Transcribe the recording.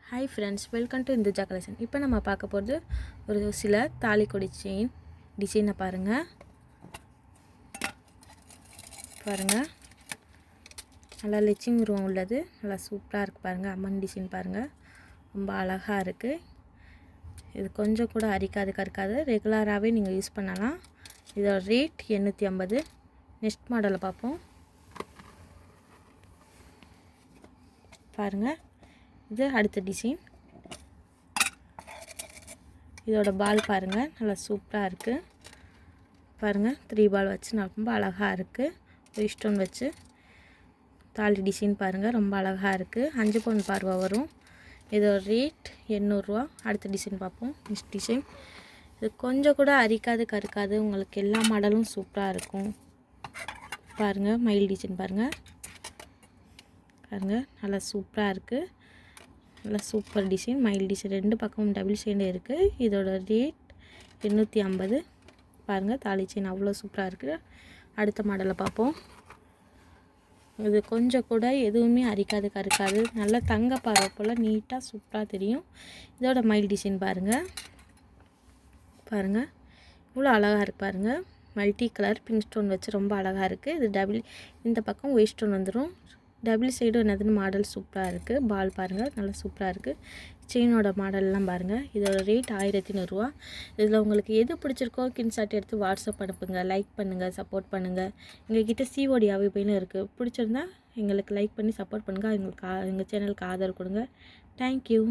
Hi friends, welcome to Induja collection. இப்போ நம்ம பார்க்க போகிறது ஒரு சில தாலிக்கொடி செயின் டிசைனை பாருங்கள். நல்லா லெச்சிங் உருவம் உள்ளது, நல்லா சூப்பராக இருக்குது பாருங்கள். அம்மன் டிசைன் பாருங்கள், ரொம்ப அழகாக இருக்குது. இது கொஞ்சம் கூட அரிக்காது கருக்காது, ரெகுலராகவே நீங்கள் யூஸ் பண்ணலாம். இதோட ரேட் 850. நெக்ஸ்ட் மாடலை பார்ப்போம் பாருங்கள். இது அடுத்த டிசைன். இதோட பால் பாருங்கள், நல்லா சூப்பராக இருக்குது பாருங்கள். 3 பால் வச்சு ரொம்ப அழகாக இருக்குது. ஒரு ஸ்டோன் வச்சு தாலி டிசைன் பாருங்கள், ரொம்ப அழகாக இருக்குது. 5 பவுன் பார்வை வரும். இதோட ரேட் 800 ரூபா. அடுத்த டிசைன் பார்ப்போம். Next design. இது கொஞ்சம் கூட அரிக்காது கருக்காது, உங்களுக்கு எல்லா மாடலும் சூப்பராக இருக்கும் பாருங்கள். மயில் டிசைன் பாருங்கள், நல்லா சூப்பராக இருக்குது. நல்லா சூப்பர் டிசைன், மயில் டிசைன். 2 பக்கமும் டபுள் செயின் இருக்குது. இதோட ரேட் 850 பாருங்கள். தாலி செயின் அவ்வளோ சூப்பராக இருக்குது. அடுத்த மாடலை பார்ப்போம். இது கொஞ்சம் கூட எதுவுமே அரிக்காது கருக்காது, நல்லா தங்க பார்வை போல் நீட்டாக சூப்பராக தெரியும். இதோட மயில் டிசைன் பாருங்கள், இவ்வளோ அழகாக இருக்குது பாருங்கள். மல்டி கலர் பிங்க் ஸ்டோன் வச்சு ரொம்ப அழகாக இருக்குது. இது டபுள், இந்த பக்கம் ஒயிட் ஸ்டோன் வந்துடும். டபுள் சைடும் என்னதுன்னு மாடல் சூப்பராக இருக்குது. பால் பாருங்கள், நல்லா சூப்பராக இருக்குது. செயினோட மாடல்லாம் பாருங்கள். இதோட ரேட் 1100 ரூபா. இதில் உங்களுக்கு எது பிடிச்சிருக்கோ ஸ்கிரீன்ஷாட் எடுத்து வாட்ஸ்அப் அனுப்புங்க. லைக் பண்ணுங்கள், சப்போர்ட் பண்ணுங்கள். எங்கள்கிட்ட COD அவைலபிள்னு இருக்குது. பிடிச்சிருந்தா எங்களுக்கு லைக் பண்ணி சப்போர்ட் பண்ணுங்கள். எங்கள் சேனலுக்கு ஆதரவு கொடுங்க. தேங்க்யூ.